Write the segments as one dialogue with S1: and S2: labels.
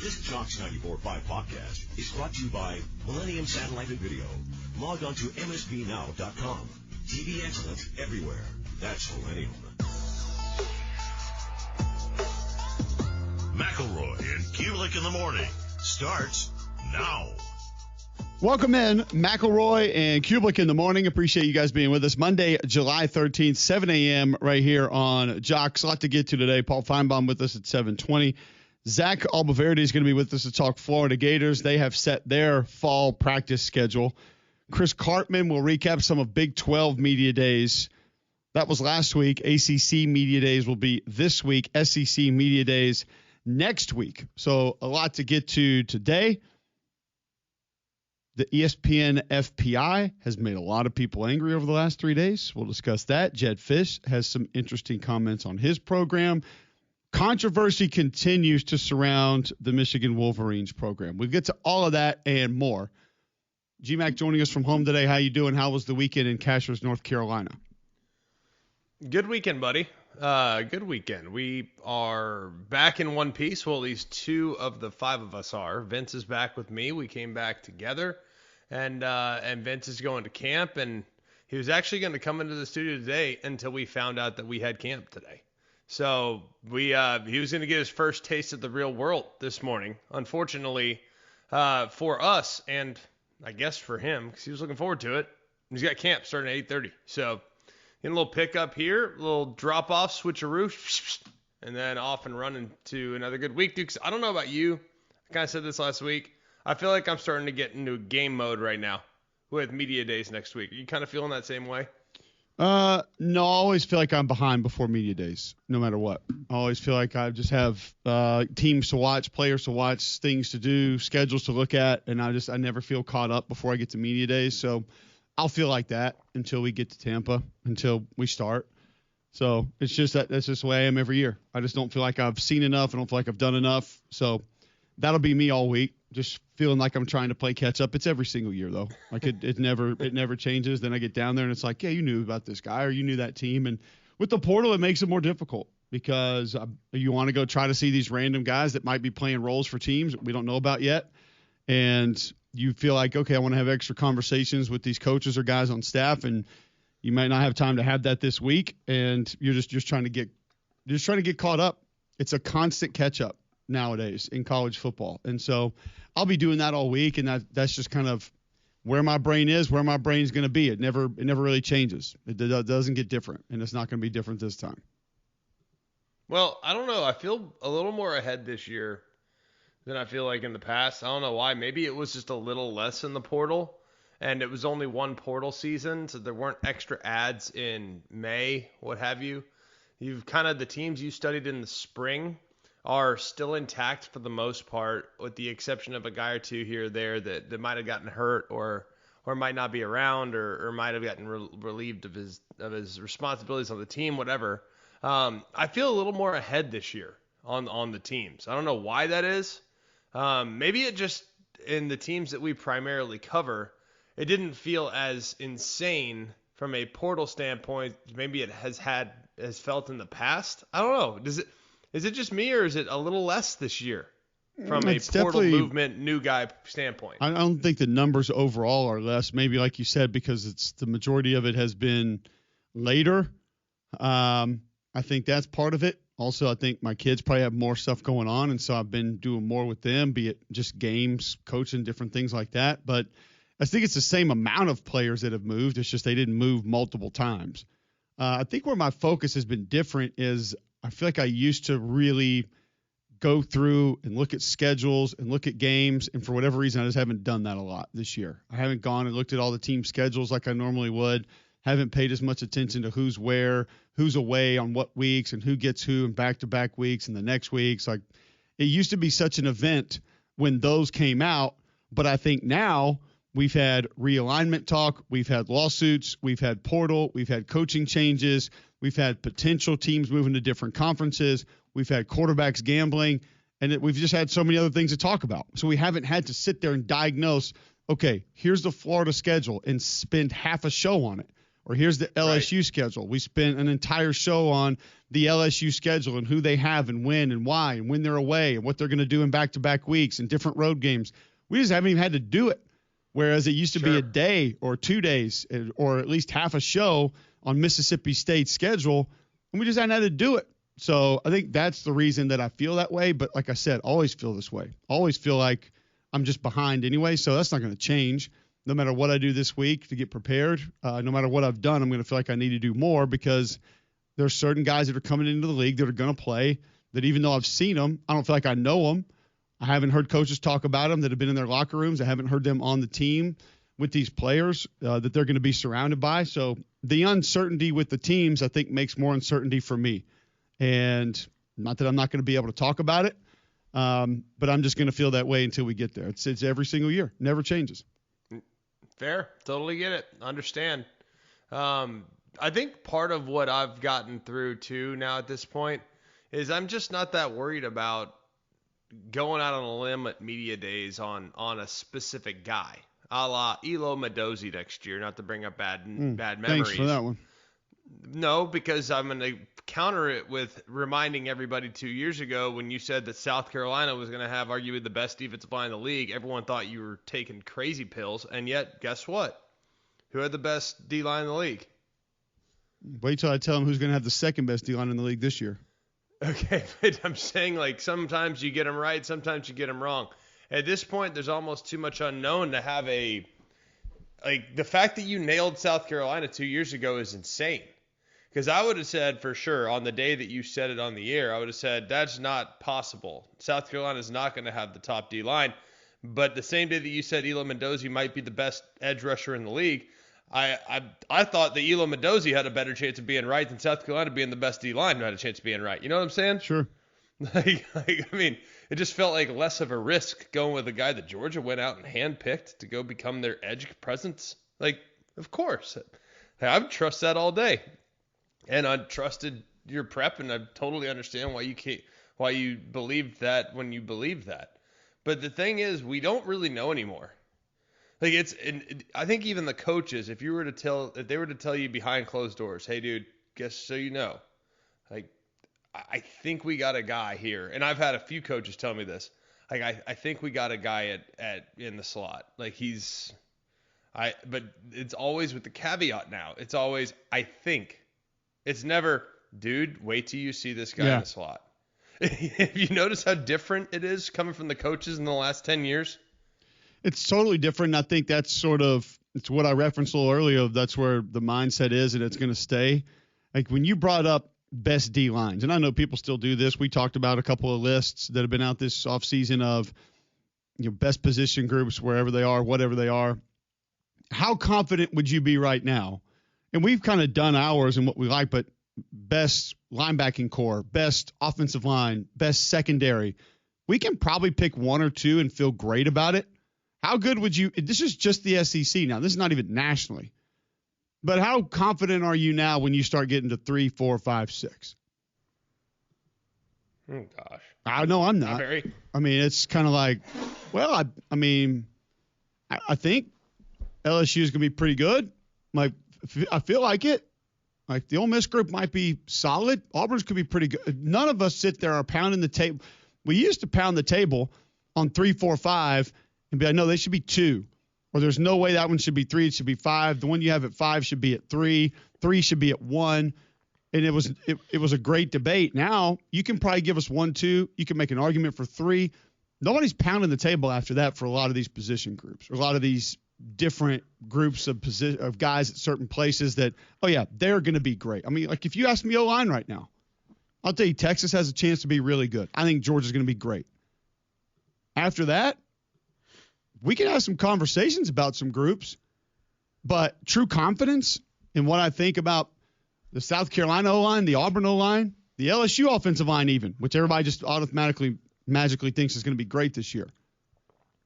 S1: This Jocks 94.5 podcast is brought to you by Millennium Satellite and Video. Log on to msbnow.com. TV excellence everywhere. That's Millennium. McElroy and Cubelic in the morning starts now.
S2: Welcome in, McElroy and Cubelic in the morning. Appreciate you guys being with us. Monday, July 13th, 7 a.m. right here on Jocks. A lot to get to today. Paul Finebaum with us at 7:20. Zach Albaverdi is going to be with us to talk Florida Gators. They have set their fall practice schedule. Chris Cartman will recap some of Big 12 Media Days. That was last week. ACC Media Days will be this week. SEC Media Days next week. So a lot to get to today. The ESPN FPI has made a lot of people angry over the last 3 days. We'll discuss that. Jed Fish has some interesting comments on his program. Controversy continues to surround the Michigan Wolverines program. We'll get to all of that and more. G-Mac joining us from home today. How you doing? How was the weekend in Cashiers, North Carolina?
S3: Good weekend, buddy. Good weekend. We are back in one piece. Well, at least two of the five of us are. Vince is back with me. We came back together, and Vince is going to camp, and he was actually going to come into the studio today until we found out that we had camp today. So he was going to get his first taste of the real world this morning. Unfortunately, for us, and I guess for him, because he was looking forward to it, he's got camp starting at 8:30. So getting a little pickup here, a little drop-off, switcheroo, and then off and running to another good week. Dude, 'cause I don't know about you. I kind of said this last week. I feel like I'm starting to get into game mode right now with Media Days next week. Are you kind of feeling that same way?
S2: No, I always feel like I'm behind before Media Days, no matter what. I always feel like I just have teams to watch, players to watch, things to do, schedules to look at, and I never feel caught up before I get to Media Days. So I'll feel like that until we get to Tampa, until we start. So it's just that's just the way I am every year. I just don't feel like I've seen enough. I don't feel like I've done enough. So that'll be me all week, just feeling like I'm trying to play catch up. It's every single year though. Like it never changes. Then I get down there and it's like, yeah, you knew about this guy or you knew that team. And with the portal, it makes it more difficult because you want to go try to see these random guys that might be playing roles for teams that we don't know about yet. And you feel like, okay, I want to have extra conversations with these coaches or guys on staff, and you might not have time to have that this week, and you're just trying to get caught up. It's a constant catch up nowadays in college football, and so I'll be doing that all week, and that's just kind of where my brain is, where my brain's going to be. It never really changes. It doesn't get different, and it's not going to be different this time.
S3: Well, I don't know. I feel a little more ahead this year than I feel like in the past. I don't know why. Maybe it was just a little less in the portal, and it was only one portal season, so there weren't extra ads in May, what have you. You've kind of the teams you studied in the spring are still intact for the most part, with the exception of a guy or two here or there that might have gotten hurt or might not be around or might have gotten relieved of his responsibilities on the team, whatever. I feel a little more ahead this year on the teams. I don't know why that is. Maybe it just, in the teams that we primarily cover, it didn't feel as insane from a portal standpoint. Maybe it has felt in the past. I don't know. Is it just me, or is it a little less this year from a portal movement, new guy standpoint?
S2: I don't think the numbers overall are less. Maybe like you said, because it's the majority of it has been later. I think that's part of it. Also, I think my kids probably have more stuff going on, and so I've been doing more with them, be it just games, coaching, different things like that. But I think it's the same amount of players that have moved. It's just they didn't move multiple times. I think where my focus has been different is I feel like I used to really go through and look at schedules and look at games, and for whatever reason, I just haven't done that a lot this year. I haven't gone and looked at all the team schedules like I normally would. Haven't paid as much attention to who's where, who's away on what weeks, and who gets who in back-to-back weeks and the next weeks. Like, it used to be such an event when those came out, but I think now we've had realignment talk, we've had lawsuits, we've had portal, we've had coaching changes, we've had potential teams moving to different conferences, we've had quarterbacks gambling, and we've just had so many other things to talk about. So we haven't had to sit there and diagnose, okay, here's the Florida schedule and spend half a show on it. Or here's the LSU schedule. We spent an entire show on the LSU schedule and who they have and why and when they're away and what they're going to do in back-to-back weeks and different road games. We just haven't even had to do it. Whereas it used to be a day or 2 days or at least half a show on Mississippi State's schedule, and we just hadn't had to do it. So I think that's the reason that I feel that way. But like I said, always feel this way. Always feel like I'm just behind anyway, so that's not going to change. No matter what I do this week to get prepared, no matter what I've done, I'm going to feel like I need to do more because there's certain guys that are coming into the league that are going to play that even though I've seen them, I don't feel like I know them. I haven't heard coaches talk about them that have been in their locker rooms. I haven't heard them on the team with these players that they're going to be surrounded by. So the uncertainty with the teams, I think, makes more uncertainty for me. And not that I'm not going to be able to talk about it, but I'm just going to feel that way until we get there. It's every single year. Never changes.
S3: Fair. Totally get it. Understand. I think part of what I've gotten through, too, now at this point is I'm just not that worried about going out on a limb at media days on a specific guy, a la Elo Mendoza next year, not to bring up bad memories.
S2: Thanks for that one.
S3: No, because I'm going to counter it with reminding everybody 2 years ago when you said that South Carolina was going to have arguably the best defensive line in the league. Everyone thought you were taking crazy pills, and yet, guess what? Who had the best D-line in the league?
S2: Wait till I tell them who's going to have the second best D-line in the league this year.
S3: Okay, but I'm saying, like, sometimes you get them right, sometimes you get them wrong. At this point, there's almost too much unknown to have the fact that you nailed South Carolina 2 years ago is insane. Because I would have said for sure on the day that you said it on the air, I would have said that's not possible. South Carolina is not going to have the top D line. But the same day that you said Elo Mendoza might be the best edge rusher in the league, I thought that Elo Mendoza had a better chance of being right than South Carolina being the best D line had a chance of being right. You know what I'm saying?
S2: Sure.
S3: I mean, it just felt like less of a risk going with a guy that Georgia went out and handpicked to go become their edge presence. Like, of course. I would trust that all day. And I trusted your prep, and I totally understand why you believed that when you believed that. But the thing is, we don't really know anymore. Like I think even the coaches, if they were to tell you behind closed doors, hey dude, guess so you know, like I think we got a guy here, and I've had a few coaches tell me this. Like I think we got a guy in the slot. Like but it's always with the caveat now. It's always I think. It's never, dude, wait till you see this guy in the slot. Have you noticed how different it is coming from the coaches in the last 10 years?
S2: It's totally different. I think that's it's what I referenced a little earlier. That's where the mindset is, and it's going to stay. Like when you brought up best D lines, and I know people still do this. We talked about a couple of lists that have been out this offseason of best position groups, wherever they are, whatever they are. How confident would you be right now? And we've kind of done ours and what we like, but best linebacking core, best offensive line, best secondary. We can probably pick one or two and feel great about it. How good would you – this is just the SEC now. This is not even nationally. But how confident are you now when you start getting to 3, 4, 5, 6?
S3: Oh, gosh.
S2: I know I'm not.
S3: Very.
S2: I mean, it's kind of like, well, I think LSU is going to be pretty good. Like, I feel like it. Like the Ole Miss group might be solid. Auburn's could be pretty good. None of us sit there are pounding the table. We used to pound the table on 3, 4, 5 and be like, no, they should be 2. Or there's no way that one should be 3. It should be 5. The one you have at 5 should be at 3. 3 should be at 1. And it was a great debate. Now you can probably give us 1, 2. You can make an argument for 3. Nobody's pounding the table after that for a lot of these position groups or a lot of these different groups of guys at certain places that, oh yeah, they're going to be great. I mean, like if you ask me O-line right now, I'll tell you Texas has a chance to be really good. I think Georgia's going to be great. After that, we can have some conversations about some groups, but true confidence in what I think about the South Carolina O-line, the Auburn O-line, the LSU offensive line even, which everybody just automatically, magically thinks is going to be great this year.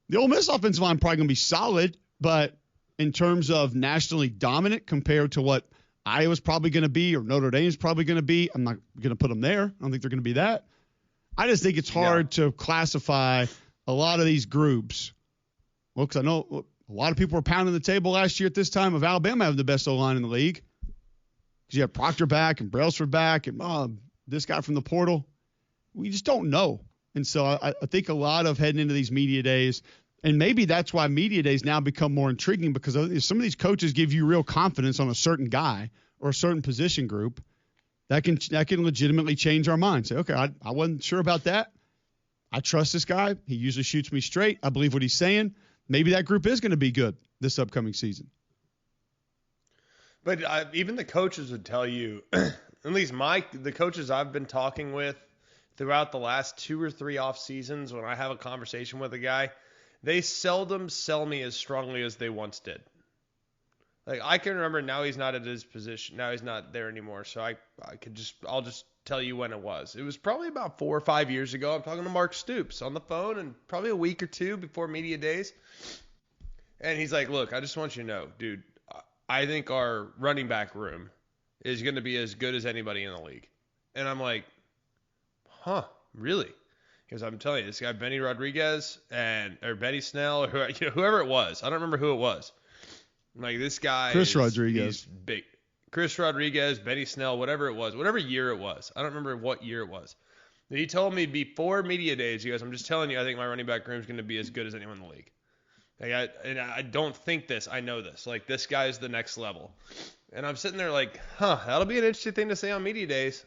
S2: The Ole Miss offensive line probably going to be solid, but in terms of nationally dominant compared to what Iowa's probably going to be or Notre Dame's probably going to be, I'm not going to put them there. I don't think they're going to be that. I just think it's hard to classify a lot of these groups. Well, because I know a lot of people were pounding the table last year at this time of Alabama having the best O-line in the league. Because you have Proctor back and Brailsford back and this guy from the portal. We just don't know. And so I think a lot of heading into these media days, and maybe that's why media days now become more intriguing, because some of these coaches give you real confidence on a certain guy or a certain position group that can legitimately change our mind. Say, okay, I wasn't sure about that. I trust this guy. He usually shoots me straight. I believe what he's saying. Maybe that group is going to be good this upcoming season.
S3: But even the coaches would tell you, at least the coaches I've been talking with throughout the last 2 or 3 off seasons, when I have a conversation with a guy, they seldom sell me as strongly as they once did. Like, I can remember now he's not at his position. Now he's not there anymore. So I'll just tell you when it was. It was probably about 4 or 5 years ago. I'm talking to Mark Stoops on the phone, and probably a week or 2 before media days. And he's like, look, I just want you to know, dude, I think our running back room is going to be as good as anybody in the league. And I'm like, huh, really? Because I'm telling you, this guy, Benny Rodriguez or Benny Snell, or whoever it was, I don't remember who it was. Like, this guy
S2: Chris Rodriguez.
S3: He's big. Chris Rodriguez, Benny Snell, whatever it was, whatever year it was. I don't remember what year it was. He told me before media days, he goes, I'm just telling you, I think my running back room is going to be as good as anyone in the league. Like, I don't think this. I know this. Like, this guy's the next level. And I'm sitting there like, that'll be an interesting thing to say on media days.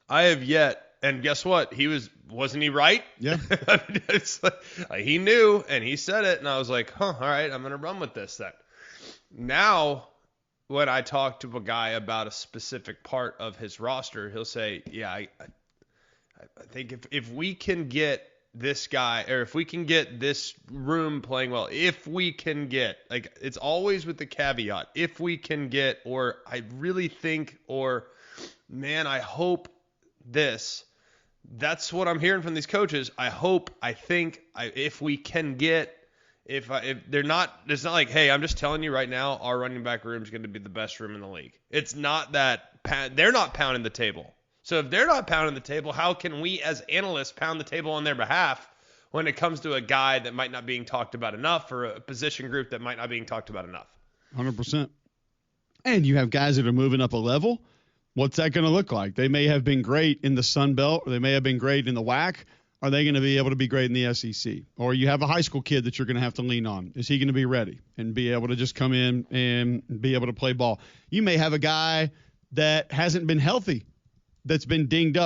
S3: I have yet, and guess what? Wasn't he right?
S2: Yeah.
S3: It's like, he knew, and he said it, and I was like, all right, I'm going to run with this then. Now, when I talk to a guy about a specific part of his roster, he'll say, yeah, I think if we can get this guy, or if we can get this room playing well, if we can get, like, it's always with the caveat, if we can get, or I really think, or man, I hope this. That's what I'm hearing from these coaches. I hope, I think, if we can get, if they're not, it's not like, hey, I'm just telling you right now, our running back room is going to be the best room in the league. It's not that, they're not pounding the table. So if they're not pounding the table, how can we as analysts pound the table on their behalf when it comes to a guy that might not being talked about enough, or a position group that might not being talked about enough?
S2: 100%. And you have guys that are moving up a level. What's that going to look like? They may have been great in the Sun Belt, or they may have been great in the WAC. Are they going to be able to be great in the SEC? Or you have a high school kid that you're going to have to lean on. Is he going to be ready and be able to just come in and be able to play ball? You may have a guy that hasn't been healthy, that's been banged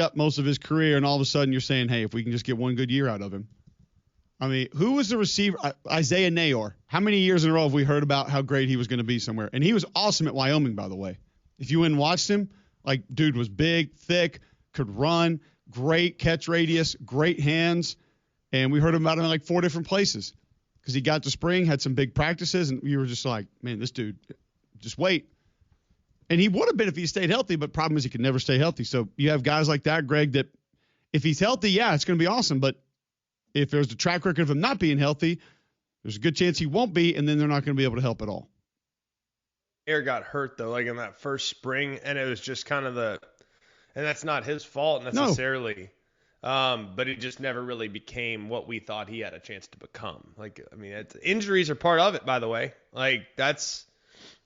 S2: up most of his career, and all of a sudden you're saying, hey, if we can just get one good year out of him. I mean, who was the receiver? Isaiah Nayor. How many years in a row have we heard about how great he was going to be somewhere? And he was awesome at Wyoming, by the way. If you went and watched him, like, dude was big, thick, could run, great catch radius, great hands. And we heard about him in like 4 different places because he got to spring, had some big practices, and you were just like, man, this dude, just wait. And he would have been if he stayed healthy, but problem is he could never stay healthy. So you have guys like that, Greg, that if he's healthy, yeah, it's going to be awesome. But if there's a track record of him not being healthy, there's a good chance he won't be, and then they're not going to be able to help at all.
S3: Air got hurt, though, like in that first spring, and it was just kind of and that's not his fault necessarily. No. But he just never really became what we thought he had a chance to become. Like, I mean, injuries are part of it, by the way. Like, that's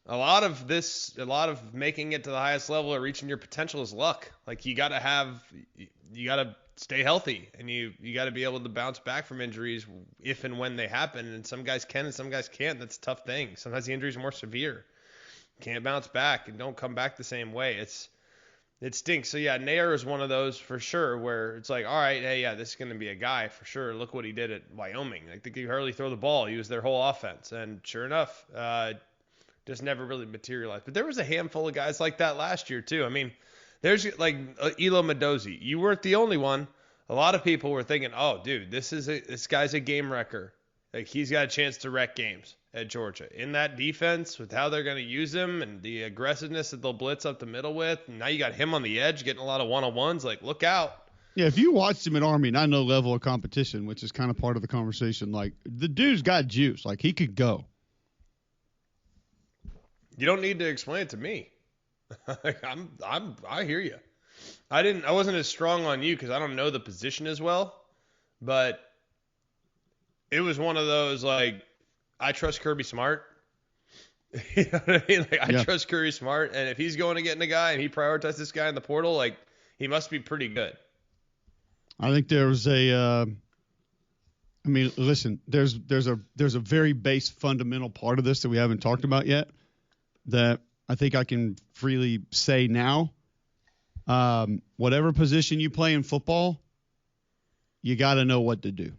S3: a lot of making it to the highest level or reaching your potential is luck. Like, you got to stay healthy, and you got to be able to bounce back from injuries if and when they happen. And some guys can and some guys can't. That's a tough thing. Sometimes the injuries are more severe. Can't bounce back and don't come back the same way. It stinks. So, yeah, Nair is one of those for sure where it's like, all right, hey, yeah, this is going to be a guy for sure. Look what he did at Wyoming. I think he could hardly throw the ball. He was their whole offense. And sure enough, just never really materialized. But there was a handful of guys like that last year, too. I mean, there's like Elo Mendoza. You weren't the only one. A lot of people were thinking, oh, dude, this guy's a game wrecker. Like, he's got a chance to wreck games at Georgia. In that defense, with how they're going to use him and the aggressiveness that they'll blitz up the middle with, and now you got him on the edge getting a lot of one-on-ones. Like, look out.
S2: Yeah, if you watched him at Army, and I know level of competition, which is kind of part of the conversation, like, the dude's got juice. Like, he could go.
S3: You don't need to explain it to me. I hear you. I wasn't as strong on you because I don't know the position as well, but it was one of those, like, I trust Kirby Smart. You know what I mean? Like, I trust Curry Smart, and if he's going to get in a guy and he prioritizes this guy in the portal, like, he must be pretty good.
S2: I think there's listen, there's a very base fundamental part of this that we haven't talked about yet that I think I can freely say now. Whatever position you play in football, you got to know what to do.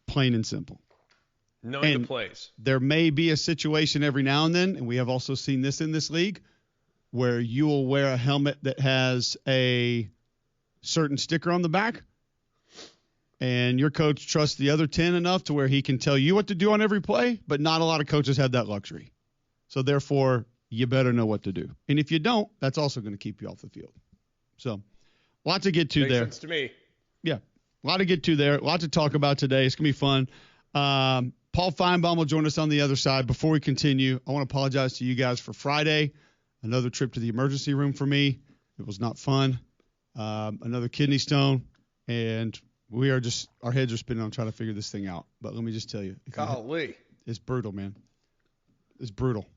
S2: Plain and simple.
S3: Knowing the plays.
S2: There may be a situation every now and then, and we have also seen this in this league, where you will wear a helmet that has a certain sticker on the back, and your coach trusts the other 10 enough to where he can tell you what to do on every play, but not a lot of coaches have that luxury. So therefore, you better know what to do. And if you don't, that's also going to keep you off the field. So, lots to get to
S3: Makes
S2: there.
S3: sense to me.
S2: Yeah, a lot to get to there. A lot to talk about today. It's going to be fun. Paul Finebaum will join us on the other side. Before we continue, I want to apologize to you guys for Friday. Another trip to the emergency room for me. It was not fun. Another kidney stone. And we are just, our heads are spinning on trying to figure this thing out. But let me just tell you.
S3: Golly.
S2: It's brutal, man. It's brutal.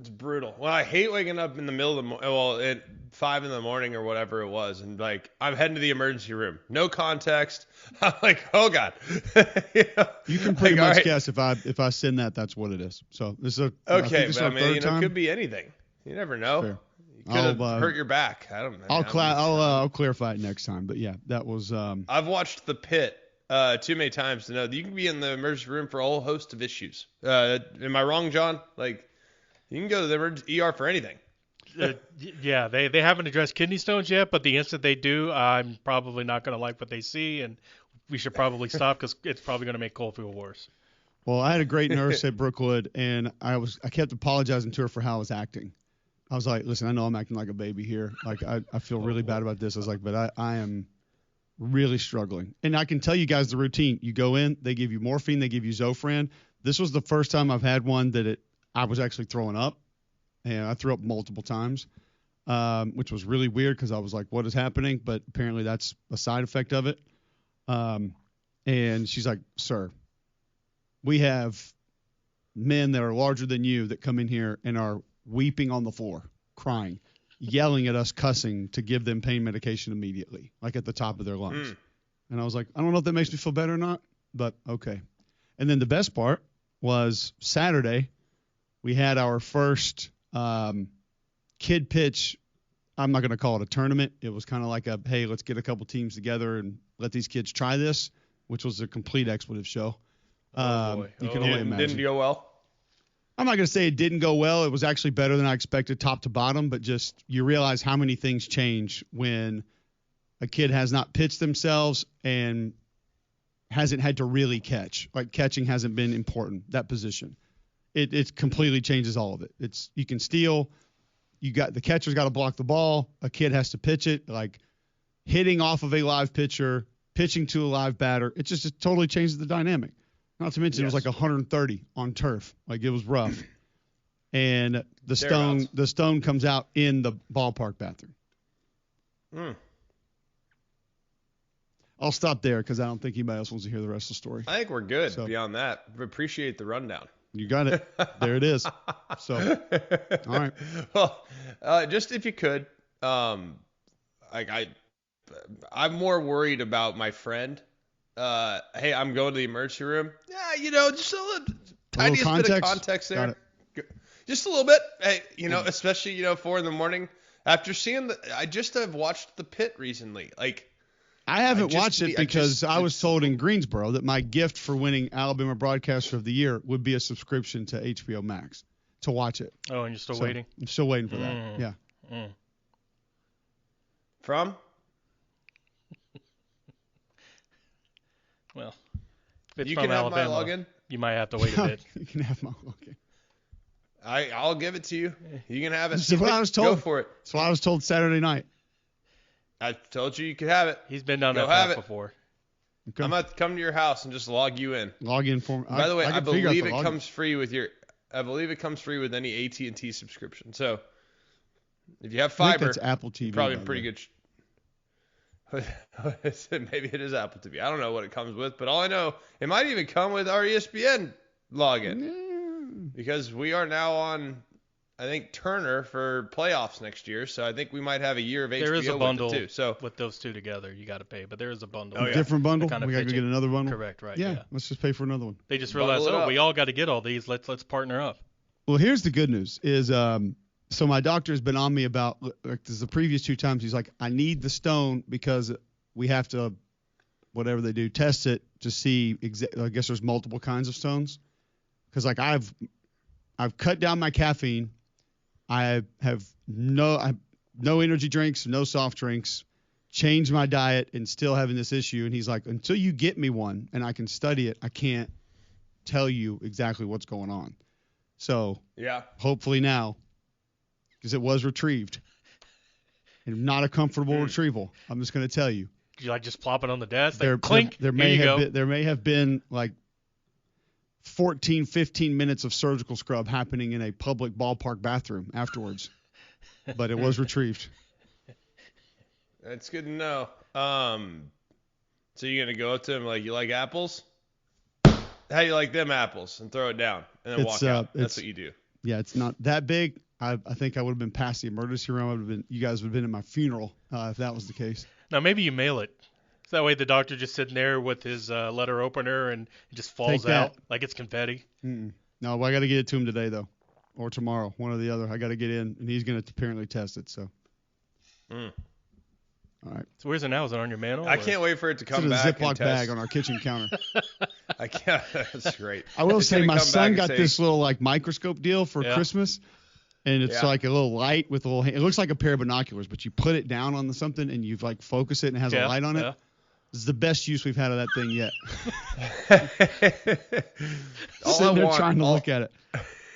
S3: It's brutal. Well, I hate waking up in the middle of the at 5 in the morning or whatever it was, and like I'm heading to the emergency room. No context. I'm like, oh god.
S2: You can pretty much guess if I send that, that's what it is. So this is
S3: okay, but I mean, it could be anything. You never know.
S2: Fair.
S3: You could have hurt your back. I don't know.
S2: I'll clarify it next time. But yeah, that was.
S3: I've watched The Pit too many times to know that you can be in the emergency room for a whole host of issues. Am I wrong, John? Like. You can go to the emergency ER for anything.
S4: Yeah, they haven't addressed kidney stones yet, but the instant they do, I'm probably not going to like what they see, and we should probably stop because it's probably going to make Cole feel worse.
S2: Well, I had a great nurse at Brookwood, and I kept apologizing to her for how I was acting. I was like, listen, I know I'm acting like a baby here. Like, I feel really bad about this. I was like, but I am really struggling. And I can tell you guys the routine. You go in, they give you morphine, they give you Zofran. This was the first time I've had one that I was actually throwing up, and I threw up multiple times, which was really weird because I was like, what is happening? But apparently that's a side effect of it. And she's like, sir, we have men that are larger than you that come in here and are weeping on the floor, crying, yelling at us, cussing to give them pain medication immediately, like at the top of their lungs. And I was like, I don't know if that makes me feel better or not, but okay. And then the best part was Saturday, we had our first kid pitch. I'm not going to call it a tournament. It was kind of like a, hey, let's get a couple teams together and let these kids try this, which was a complete expletive show.
S3: You can only imagine. Didn't go well?
S2: I'm not going to say it didn't go well. It was actually better than I expected top to bottom, but just you realize how many things change when a kid has not pitched themselves and hasn't had to really catch. Like catching hasn't been important, that position. It completely changes all of it. It's you can steal. The catcher's got to block the ball. A kid has to pitch it. Like hitting off of a live pitcher, pitching to a live batter. It just totally changes the dynamic. Not to mention It was like 130 on turf. Like it was rough. And the stone comes out in the ballpark bathroom. I'll stop there because I don't think anybody else wants to hear the rest of the story.
S3: I think we're good beyond that. We appreciate the rundown.
S2: You got it. There it is. So, all right.
S3: Well, just if you could, I'm more worried about my friend. Hey, I'm going to the emergency room. Yeah, just a tiniest bit of context there. Just a little bit. Hey, especially 4 a.m. After seeing I just have watched The Pit recently. Like.
S2: I haven't watched it because I was told in Greensboro that my gift for winning Alabama Broadcaster of the Year would be a subscription to HBO Max to watch it.
S4: Oh, and you're still waiting?
S2: I'm still waiting for that. Yeah.
S3: From?
S4: Well, if it's
S3: you
S4: from
S3: can
S4: Alabama,
S3: have my login.
S4: You might have to wait a bit.
S2: You can have my login.
S3: I'll give it to you. You can have it.
S2: That's what I was told.
S3: Go for it.
S2: That's what I was told Saturday night.
S3: I told you could have it.
S4: He's been down that path before.
S2: Okay.
S3: I'm going to come to your house and just log you in.
S2: Log in for me.
S3: By the way, I believe it comes free with any AT&T subscription. So if you have fiber,
S2: I think that's Apple TV.
S3: Probably pretty good. Maybe it is Apple TV. I don't know what it comes with, but all I know, it might even come with our ESPN log in because we are now on, I think, Turner for playoffs next year. So I think we might have a year of HBO
S4: There is a bundle
S3: with it too. So
S4: with those two together, you got to pay. But there is a bundle.
S2: A different bundle?
S4: Kind of
S2: We got to go get another bundle?
S4: Correct, right.
S2: Yeah, let's just pay for another one.
S4: They just realized, we all got to get all these. Let's partner up.
S2: Well, here's the good news is so my doctor has been on me about, like, this is the previous 2 times. He's like, I need the stone because we have to, whatever they do, test it to see. I guess there's multiple kinds of stones. Because, like, I've cut down my caffeine. I have no energy drinks, no soft drinks, changed my diet, and still having this issue. And he's like, until you get me one and I can study it, I can't tell you exactly what's going on. So hopefully now, because it was retrieved, and not a comfortable retrieval. I'm just going to tell you.
S4: Did you just plop it on the desk?
S2: There may have been like 14, 15 minutes of surgical scrub happening in a public ballpark bathroom afterwards, but it was retrieved.
S3: That's good to know. So you're going to go up to him like, you like apples? How you like them apples? And throw it down and then walk out. That's what you do.
S2: Yeah, it's not that big. I think I would have been past the emergency room. You guys would have been at my funeral if that was the case.
S4: Now maybe you mail it. So that way the doctor just sitting there with his letter opener and it just falls out like it's confetti.
S2: Mm-mm. No, I got to get it to him today though, or tomorrow, one or the other. I got to get in, and he's going to apparently test it. So. All right.
S4: So where's it now? Is it on your mantle?
S3: I can't wait for it to come back.
S2: It's in a Ziploc bag on our kitchen counter.
S3: I can't. That's great.
S2: I will say my son got this little like microscope deal for Christmas, and it's like a little light with a little. It looks like a pair of binoculars, but you put it down on something and you like focus it and it has a light on it. This is the best use we've had of that thing yet. Sitting there trying to look at it.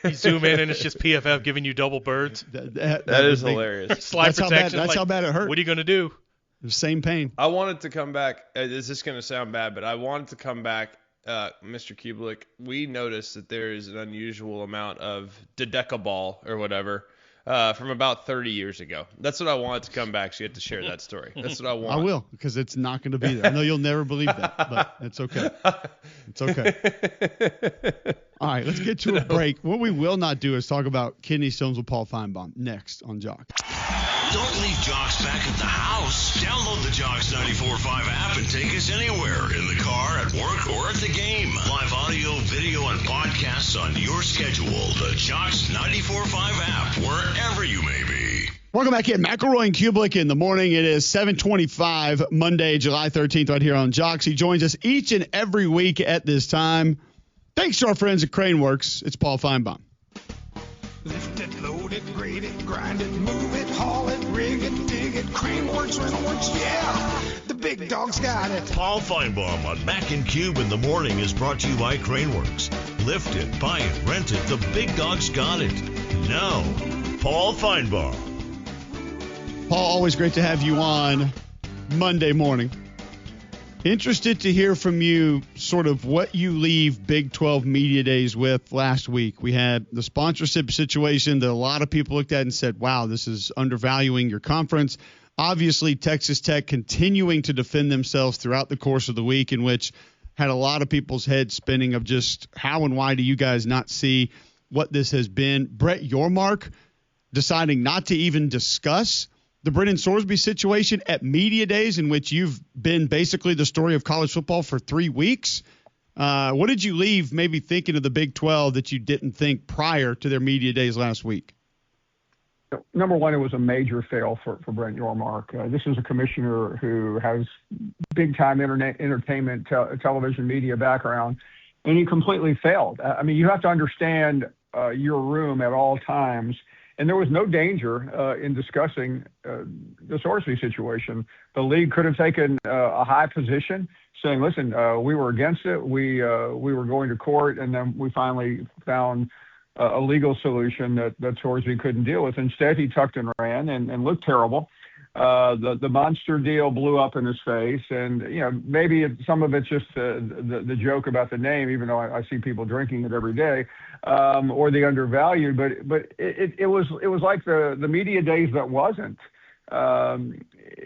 S4: You zoom in and it's just PFF giving you double birds.
S3: That is hilarious.
S4: Slide protection.
S2: That's how bad it hurt.
S4: What are you going to do?
S2: The same pain.
S3: I wanted to come back. This is going to sound bad, but I wanted to come back, Mr. Cubelic. We noticed that there is an unusual amount of dodecaball or whatever from about 30 years ago. That's what I wanted to come back, so you have to share that story. That's what I want.
S2: I will, because it's not going to be there. I know you'll never believe that, but it's okay. It's okay. All right, let's get to a break. What we will not do is talk about kidney stones with Paul Finebaum next on Jock.
S1: Don't leave Jocks back at the house. Download the Jocks 94.5 app and take us anywhere, in the car, at work, or at the game. Live audio, video, and podcasts on your schedule. The Jocks 94.5 app, wherever you may be.
S2: Welcome back in. McElroy and Cubelic in the morning. It is 7:25, Monday, July 13th, right here on Jocks. He joins us each and every week at this time. Thanks to our friends at Craneworks. It's Paul Finebaum.
S5: Lift it, load it, grade it, grind it, move it, haul it, rig it, dig it, Craneworks, Rentalworks, yeah, the big dog's got it.
S1: Paul Finebaum on Mac and Cube in the morning is brought to you by Craneworks. Lift it, buy it, rent it, the big dog's got it. Now, Paul Finebaum.
S2: Paul, always great to have you on Monday morning. Interested to hear from you sort of what you leave Big 12 Media Days with last week. We had the sponsorship situation that a lot of people looked at and said, wow, this is undervaluing your conference. Obviously, Texas Tech continuing to defend themselves throughout the course of the week, in which had a lot of people's heads spinning of just how and why do you guys not see what this has been. Brett Yormark deciding not to even discuss the Brennan Sorsby situation at Media Days, in which you've been basically the story of college football for 3 weeks. What did you leave maybe thinking of the Big 12 that you didn't think prior to their Media Days last week?
S6: Number one, it was a major fail for Brent Yormark. This is a commissioner who has big-time entertainment, television media background, and he completely failed. I mean, you have to understand your room at all times. And there was no danger in discussing the Sorsby situation. The league could have taken a high position, saying, "Listen, we were against it. We were going to court, and then we finally found a legal solution that Sorsby couldn't deal with." Instead, he tucked and ran and looked terrible. The monster deal blew up in his face, and maybe some of it's just the joke about the name, even though I see people drinking it every day, or the undervalued. But it was like the Media Days that wasn't.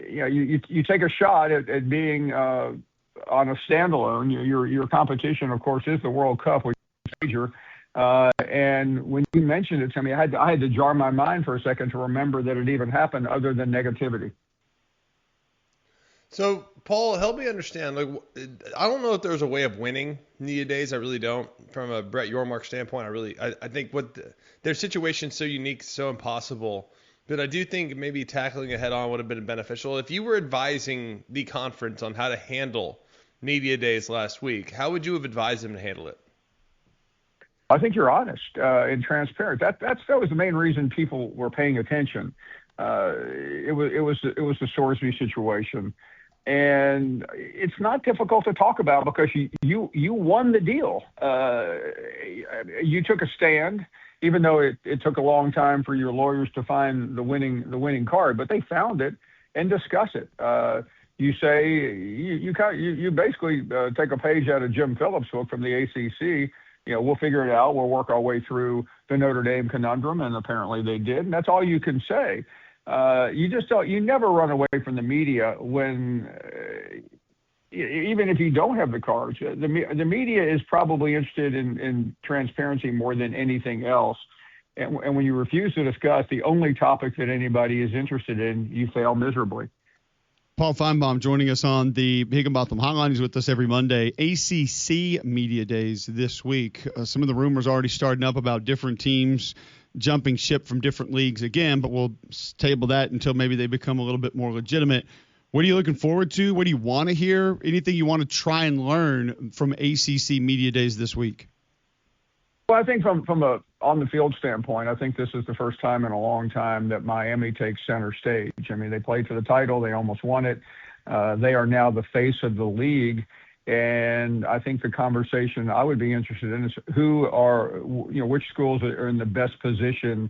S6: You take a shot at being on a standalone. Your competition, of course, is the World Cup, which major. And when you mentioned it to me, I had to jar my mind for a second to remember that it even happened other than negativity.
S3: So, Paul, help me understand. Like, I don't know if there's a way of winning Media Days. I really don't. From a Brett Yormark standpoint, I think their situation's so unique, so impossible. But I do think maybe tackling it head on would have been beneficial. If you were advising the conference on how to handle Media Days last week, how would you have advised them to handle it?
S6: I think you're honest and transparent. That was the main reason people were paying attention. It was the Sorsby situation. And it's not difficult to talk about because you won the deal. You took a stand, even though it took a long time for your lawyers to find the winning card, but they found it and discuss it. You say you basically take a page out of Jim Phillips' book from the ACC. We'll figure it out. We'll work our way through the Notre Dame conundrum, and apparently they did. And that's all you can say. You just don't. You never run away from the media when, even if you don't have the cards. The media is probably interested in transparency more than anything else. And when you refuse to discuss the only topic that anybody is interested in, you fail miserably.
S2: Paul Finebaum joining us on the Higginbotham Hotline. He's with us every Monday. ACC Media Days this week. Some of the rumors already starting up about different teams jumping ship from different leagues again, but we'll table that until maybe they become a little bit more legitimate. What are you looking forward to? What do you want to hear? Anything you want to try and learn from ACC Media Days this week?
S6: Well, I think from a on-the-field standpoint, I think this is the first time in a long time that Miami takes center stage. I mean, they played for the title. They almost won it. They are now the face of the league. And I think the conversation I would be interested in is which schools are in the best position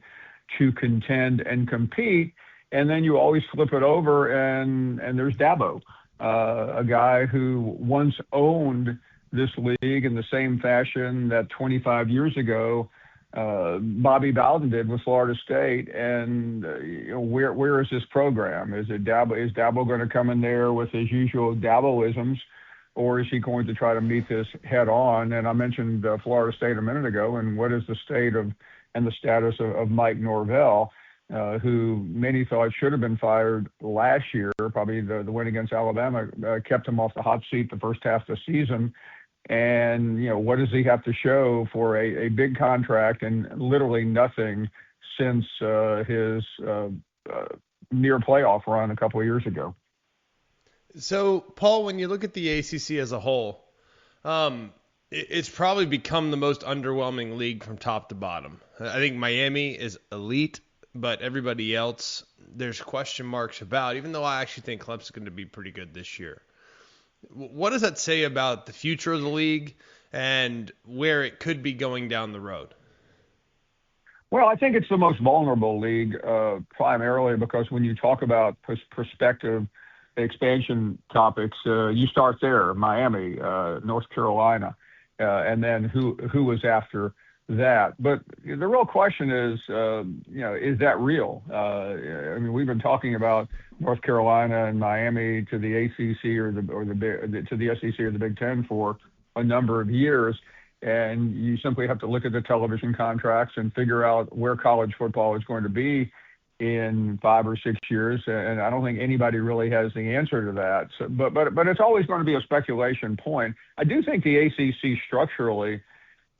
S6: to contend and compete. And then you always flip it over and there's Dabo, a guy who once owned this league in the same fashion that 25 years ago Bobby Bowden did with Florida State. And where is this program? Is Dabo going to come in there with his usual Daboisms, or is he going to try to meet this head on? And I mentioned Florida State a minute ago, and what is the state of and the status of Mike Norvell, who many thought should have been fired last year. Probably the win against Alabama kept him off the hot seat the first half of the season. And, what does he have to show for a big contract and literally nothing since his near playoff run a couple of years ago?
S3: So, Paul, when you look at the ACC as a whole, it's probably become the most underwhelming league from top to bottom. I think Miami is elite, but everybody else, there's question marks about, even though I actually think Clemson's going to be pretty good this year. What does that say about the future of the league and where it could be going down the road?
S6: Well, I think it's the most vulnerable league, primarily because when you talk about prospective expansion topics, you start there, Miami, North Carolina, and then who was after that. But the real question is that real? I mean, we've been talking about North Carolina and Miami to the ACC to the SEC or the Big Ten for a number of years, and you simply have to look at the television contracts and figure out where college football is going to be in 5 or 6 years. And I don't think anybody really has the answer to that. So, but it's always going to be a speculation point. I do think the ACC structurally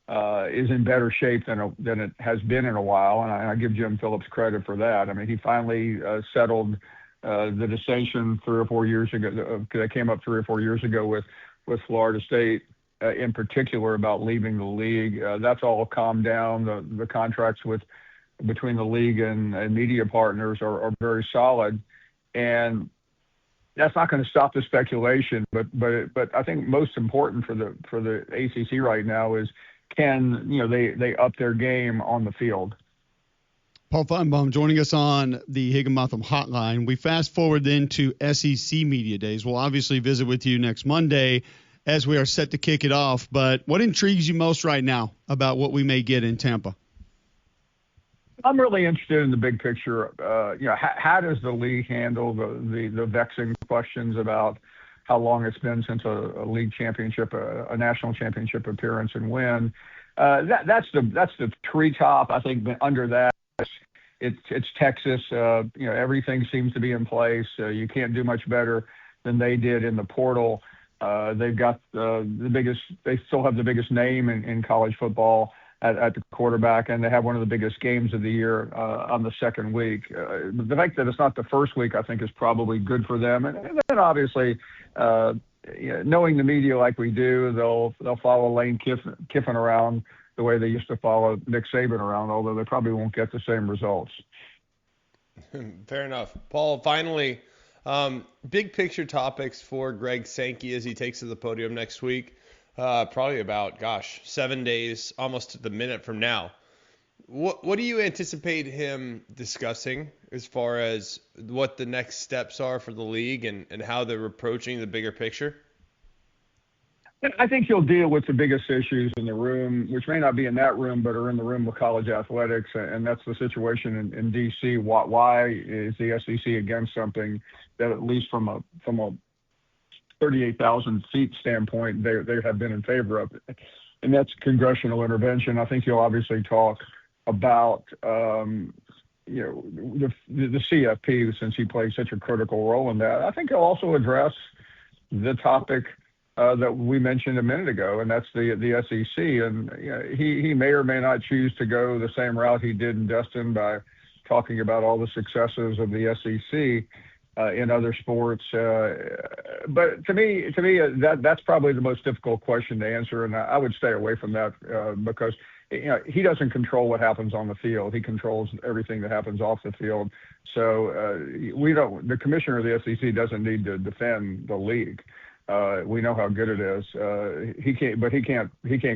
S6: is in better shape than it has been in a while, and I give Jim Phillips credit for that. I mean, he finally settled the dissension 3 or 4 years ago that came up 3 or 4 years ago with Florida State in particular about leaving the league. That's all calmed down. The contracts between the league and media partners are very solid, and that's not going to stop the speculation. But I think most important for the ACC right now is can they up their game on the field.
S2: Paul Finebaum joining us on the Higginbotham Hotline. We fast forward then to SEC Media Days. We'll obviously visit with you next Monday as we are set to kick it off. But what intrigues you most right now about what we may get in Tampa?
S6: I'm really interested in the big picture. How does the league handle the vexing questions about how long it's been since a league championship, a national championship appearance and win? that's the treetop. I think under that, it's Texas. Everything seems to be in place. You can't do much better than they did in the portal. They've got they still have the biggest name in college football at the quarterback, and they have one of the biggest games of the year on the second week. The fact that it's not the first week, I think, is probably good for them. And then obviously, knowing the media like we do, they'll follow Lane Kiffin around the way they used to follow Nick Saban around, although they probably won't get the same results.
S3: Fair enough. Paul, finally, big picture topics for Greg Sankey as he takes to the podium next week. Probably about, 7 days, almost to the minute from now. What do you anticipate him discussing as far as what the next steps are for the league and how they're approaching the bigger picture?
S6: I think he'll deal with the biggest issues in the room, which may not be in that room, but are in the room with college athletics, and that's the situation in D.C. Why is the SEC against something that, at least from a 38,000 seat standpoint, they have been in favor of it, and that's congressional intervention. I think he'll obviously talk about the CFP, since he plays such a critical role in that. I think he'll also address the topic that we mentioned a minute ago, and that's the SEC. And he may or may not choose to go the same route he did in Destin by talking about all the successes of the SEC in other sports. But to me, that's probably the most difficult question to answer, and I would stay away from that because he doesn't control what happens on the field. He controls everything that happens off the field. So the commissioner of the SEC doesn't need to defend the league. We know how good it is. He can't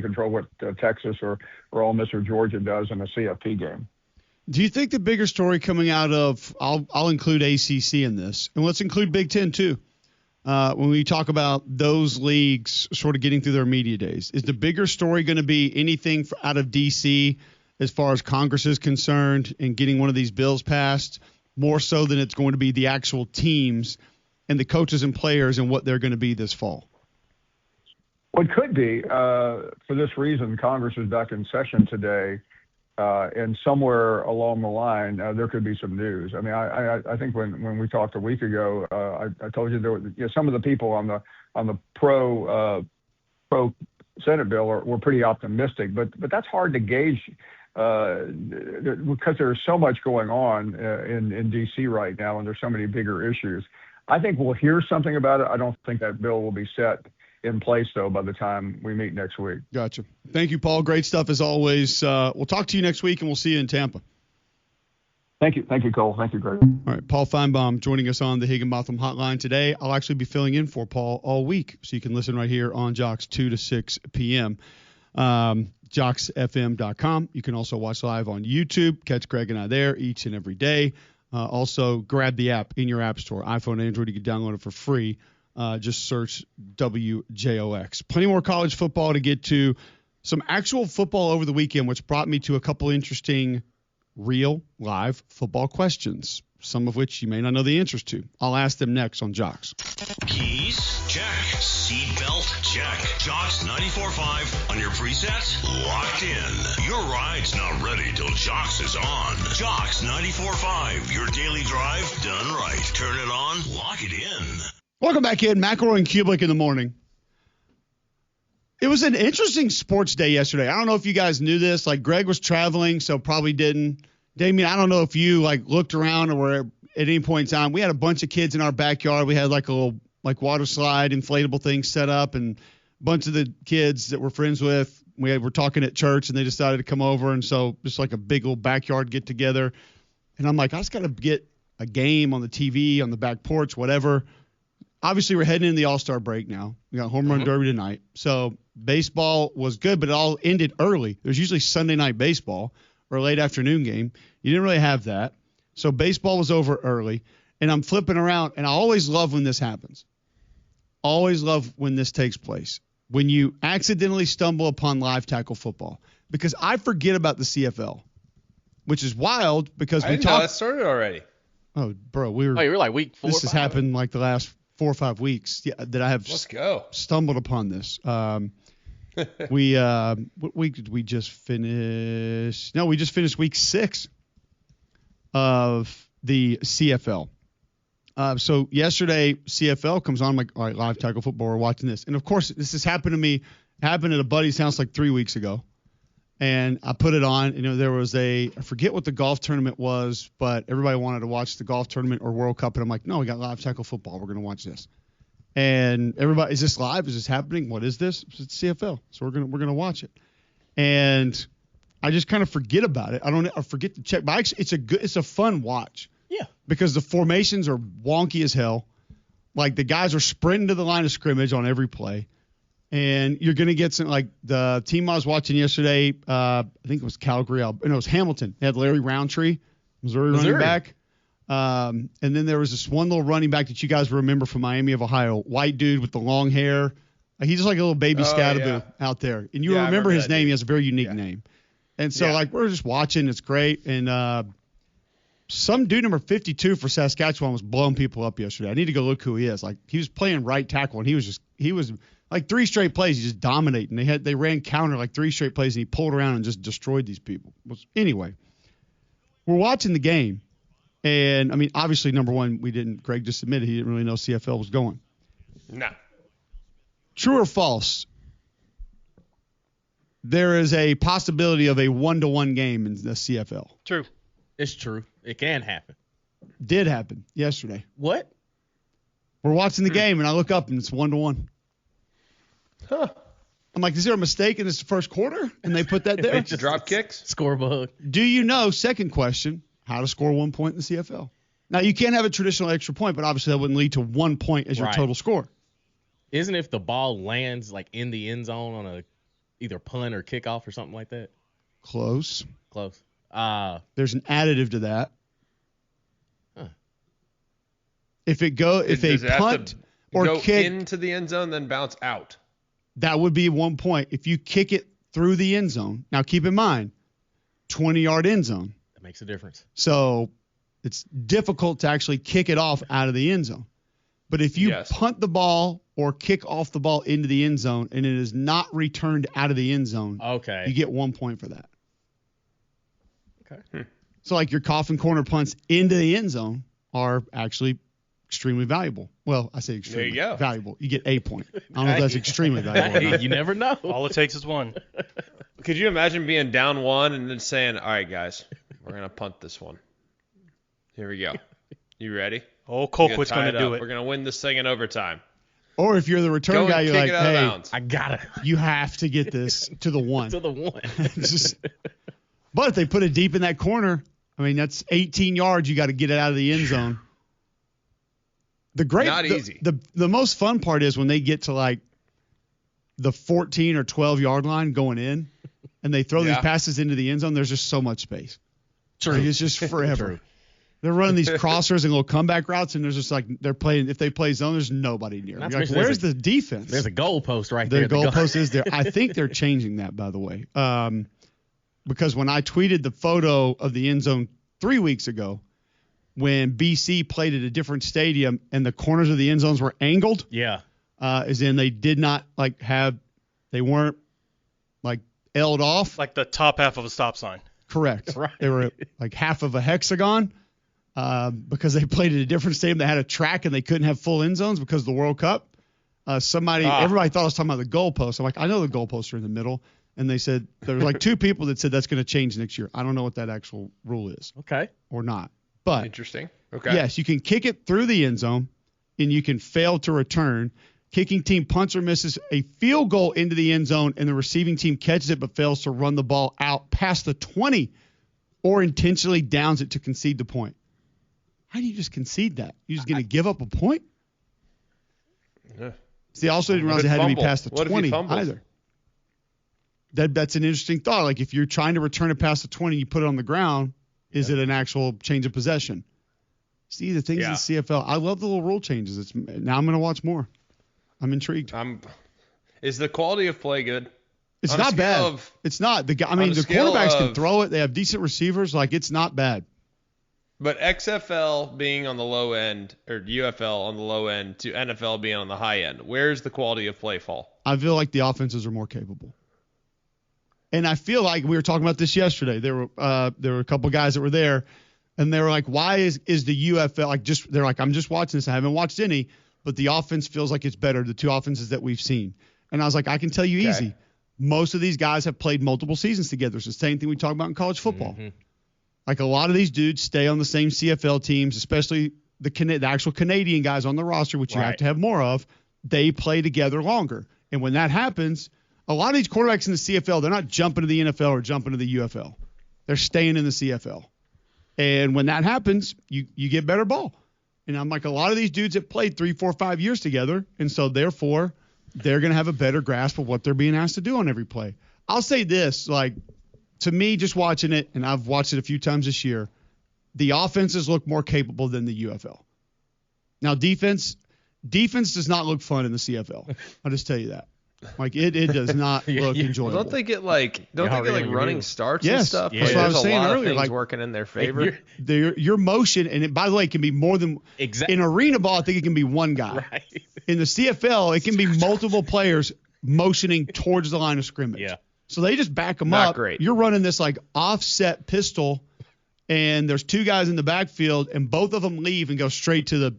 S6: control what Texas or Ole Miss or Georgia does in a CFP game.
S2: Do you think the bigger story coming out of, I'll include ACC in this, and let's include Big Ten too, when we talk about those leagues sort of getting through their media days, is the bigger story going to be anything out of D.C. as far as Congress is concerned and getting one of these bills passed, more so than it's going to be the actual teams and the coaches and players and what they're going to be this fall?
S6: Well, it could be. For this reason, Congress is back in session today, and somewhere along the line, there could be some news. I mean, I think when we talked a week ago, I told you there were some of the people on the pro Senate bill were pretty optimistic, but that's hard to gauge because there's so much going on in D.C. right now, and there's so many bigger issues. I think we'll hear something about it. I don't think that bill will be set in place, though, by the time we meet next week.
S2: Gotcha. Thank you, Paul. Great stuff as always. We'll talk to you next week, and we'll see you in Tampa.
S6: Thank you. Thank you, Cole. Thank you, Greg.
S2: All right, Paul Finebaum joining us on the Higginbotham Hotline today. I'll actually be filling in for Paul all week, so you can listen right here on Jocks 2 to 6 p.m. JocksFM.com. You can also watch live on YouTube. Catch Greg and I there each and every day. Also, grab the app in your app store, iPhone, Android. You can download it for free. Just search WJOX. Plenty more college football to get to. Some actual football over the weekend, which brought me to a couple interesting real live football questions, some of which you may not know the answers to. I'll ask them next on Jocks.
S1: Keys? Check. Seatbelt? Check. Jocks 94.5 on your preset? Locked in. Your ride's not ready till Jocks is on. Jocks 94.5, your daily drive done right. Turn it on, lock it in.
S2: Welcome back in. McElroy and Cubelic in the morning. It was an interesting sports day yesterday. I don't know if you guys knew this. Like, Greg was traveling, so probably didn't. Damien, I don't know if you, looked around or were at any point in time. We had a bunch of kids in our backyard. We had, a little, water slide, inflatable thing set up, and a bunch of the kids that we're friends with, we were talking at church, and they decided to come over, and so just like a big old backyard get-together. And I'm like, I just got to get a game on the TV, on the back porch, whatever. Obviously, we're heading into the All-Star break now. We got Home Run Derby tonight. So baseball was good, but it all ended early. There's usually Sunday night baseball or a late afternoon game. You didn't really have that. So baseball was over early. And I'm flipping around, and I always love when this happens. Always love when this takes place. When you accidentally stumble upon live tackle football. Because I forget about the CFL, which is wild because
S3: I didn't know that started already.
S2: Oh, bro, you were like week 4 This has happened like the last 4 or 5 weeks that I have
S3: Let's go.
S2: stumbled upon this. What week did we just finish? No, we just finished week 6 of the CFL. So yesterday, CFL comes on. I'm like, all right, live tackle football. We're watching this. And, of course, this has happened to me. Happened at a buddy's house like 3 weeks ago. And I put it on. You know, there was I forget what the golf tournament was, but everybody wanted to watch the golf tournament or World Cup. And I'm like, no, we got live tackle football. We're going to watch this. And everybody, is this live? Is this happening? What is this? It's CFL. So we're gonna watch it. And I just kind of forget about it. I forget to check. But actually, it's a fun watch.
S7: Yeah.
S2: Because the formations are wonky as hell. Like the guys are sprinting to the line of scrimmage on every play. And you're gonna get some, like the team I was watching yesterday. I think it was Calgary. No, it was Hamilton. They had Larry Roundtree, Missouri running back. And then there was this one little running back that you guys remember from Miami of Ohio, white dude with the long hair. He's just like a little baby scatterbo out there. And you remember his name. He has a very unique name. And so, like, we're just watching. It's great. And some dude number 52 for Saskatchewan was blowing people up yesterday. I need to go look who he is. Like, he was playing right tackle, and he was like 3 straight plays. He just dominated. And they ran counter like 3 straight plays, and he pulled around and just destroyed these people. Anyway, we're watching the game. And, I mean, obviously, number one, Greg just admitted he didn't really know CFL was going.
S3: No.
S2: True or false? There is a possibility of a 1-1 game in the CFL.
S4: True.
S7: It's true. It can happen.
S2: Did happen yesterday.
S7: What?
S2: We're watching the game, and I look up, and it's 1-1.
S3: Huh.
S2: I'm like, is there a mistake in this first quarter? And they put that there?
S3: Drop kicks?
S7: Score bug.
S2: Do you know, second question, how to score 1 point in the CFL? Now, you can't have a traditional extra point, but obviously that wouldn't lead to 1 point as your total score.
S7: Isn't if the ball lands like in the end zone on a either punt or kickoff or something like that?
S2: Close.
S7: There's
S2: an additive to that.
S7: Huh.
S2: If they punt or
S3: go
S2: kick
S3: into the end zone, then bounce out.
S2: That would be 1 point. If you kick it through the end zone, now keep in mind, 20-yard end zone.
S7: That makes a difference.
S2: So it's difficult to actually kick it off out of the end zone. But if you punt the ball or kick off the ball into the end zone and it is not returned out of the end zone, you get 1 point for that.
S7: Okay.
S2: So like your coffin corner punts into the end zone are actually extremely valuable. Well, I say extremely valuable. You get a point. I don't know if that's extremely valuable.
S7: You never know.
S4: All it takes is one.
S3: Could you imagine being down 1 and then saying, all right, guys, we're going to punt this one. Here we go. You ready?
S4: Oh, Colquitt's going to do it.
S3: We're going to win this thing in overtime.
S2: Or if you're the return guy, you're like, hey,
S7: I got it.
S2: You have to get this to the 1.
S7: To the 1.
S2: But if they put it deep in that corner, I mean, that's 18 yards. You got to get it out of the end zone.
S3: Not easy.
S2: The most fun part is when they get to like the 14 or 12-yard line going in, and they throw these passes into the end zone. There's just so much space.
S7: True.
S2: Like, it's just forever.
S7: True.
S2: They're running these crossers and little comeback routes, and there's just like they're playing. If they play zone, there's nobody near. You're like, where's the defense?
S7: There's a goalpost right there.
S2: The goalpost is there. I think they're changing that, by the way, because when I tweeted the photo of the end zone 3 weeks ago, when BC played at a different stadium and the corners of the end zones were angled, as in they did not they weren't like L'd off,
S4: like the top half of a stop sign.
S2: Correct.
S7: Right.
S2: They were like half of a hexagon. Because they played at a different stadium that had a track and they couldn't have full end zones because of the World Cup. Everybody thought I was talking about the goalposts. I'm like, I know the goalposts are in the middle. And they said, there were like 2 people that said that's going to change next year. I don't know what that actual rule is.
S7: Okay.
S2: Or not. But
S3: interesting. Okay.
S2: Yes, you can kick it through the end zone and you can fail to return. Kicking team punts or misses a field goal into the end zone and the receiving team catches it but fails to run the ball out past the 20 or intentionally downs it to concede the point. How do you just concede that? You're just going to give up a point?
S3: Yeah.
S2: See, I also didn't realize it had to be past the 20
S3: either.
S2: That's an interesting thought. Like if you're trying to return it past the 20, you put it on the ground, is it an actual change of possession? See, the things in the CFL, I love the little rule changes. Now I'm going to watch more. I'm intrigued.
S3: Is the quality of play good?
S2: It's not bad. It's not. The quarterbacks can throw it. They have decent receivers. Like, it's not bad.
S3: But XFL being on the low end, or UFL on the low end, to NFL being on the high end, where's the quality of play fall?
S2: I feel like the offenses are more capable. And I feel like we were talking about this yesterday. There were a couple guys that were there, and they were like, "Why is the UFL like just?" They're like, "I'm just watching this. I haven't watched any, but the offense feels like it's better. The two offenses that we've seen." And I was like, "I can tell you easy. Most of these guys have played multiple seasons together. It's the same thing we talk about in college football.
S7: Mm-hmm.
S2: Like a lot of these dudes stay on the same CFL teams, especially the actual Canadian guys on the roster, which you have to have more of. They play together longer, and when that happens." A lot of these quarterbacks in the CFL, they're not jumping to the NFL or jumping to the UFL. They're staying in the CFL. And when that happens, you get better ball. And I'm like, a lot of these dudes have played 3, 4, 5 years together, and so therefore they're going to have a better grasp of what they're being asked to do on every play. I'll say this, like, to me, just watching it, and I've watched it a few times this year, the offenses look more capable than the UFL. Now, defense does not look fun in the CFL. I'll just tell you that. Like it does not look enjoyable.
S3: Don't they get like running starts and stuff?
S2: That's what I was saying earlier.
S3: Like working in their favor.
S2: Your motion, and by the way, it can be more than in arena ball. I think it can be one guy.
S7: Right.
S2: In the CFL, it can be multiple players motioning towards the line of scrimmage.
S7: Yeah.
S2: So they just back them
S3: Not
S2: up.
S3: great.
S2: You're running this like offset pistol, and there's two guys in the backfield, and both of them leave and go straight to the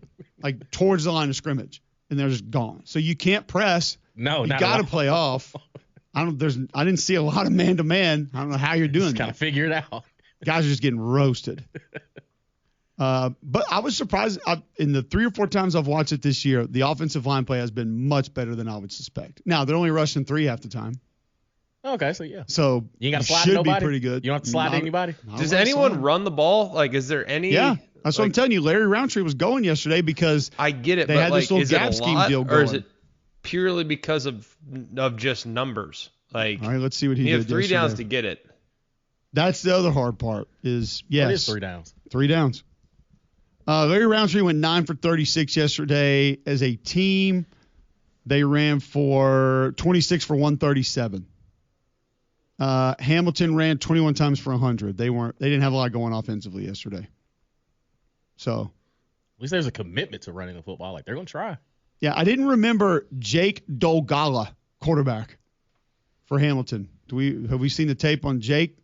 S2: towards the line of scrimmage, and they're just gone. So you can't press.
S7: No,
S2: you
S7: not
S2: got
S7: at
S2: to
S7: all.
S2: play off. I didn't see a lot of man to man. I don't know how you're doing
S7: Just
S2: that.
S7: kind of figure it out.
S2: Guys are just getting roasted. But I was surprised. In the 3 or 4 times I've watched it this year, the offensive line play has been much better than I would suspect. Now they're only rushing 3 half the time.
S7: Okay, so yeah.
S2: So
S7: You ain't got to slide
S2: should
S7: nobody?
S2: be pretty good.
S7: You don't have to slide to anybody?
S3: Does anyone run the ball? Like, is there any?
S2: Yeah, that's what I'm telling you. Larry Roundtree was going yesterday because
S3: I get it,
S2: they
S3: but
S2: had this little
S3: is it
S2: gap
S3: a
S2: scheme
S3: lot,
S2: deal
S3: or
S2: going.
S3: is it purely because of just numbers? Like,
S2: all right, let's see what he
S3: you
S2: did.
S3: have 3
S2: yesterday.
S3: downs to get it.
S2: That's the other hard part. Is yes,
S7: What is 3 downs?
S2: 3 downs. Larry Roundtree went 9 for 36 yesterday. As a team, they ran for 26 for 137. Hamilton ran 21 times for 100. They didn't have a lot going offensively yesterday. So
S7: At least there's a commitment to running the football. Like, they're going to try.
S2: yeah, I didn't remember Jake Dolgala, quarterback for Hamilton. Have we seen the tape on Jake?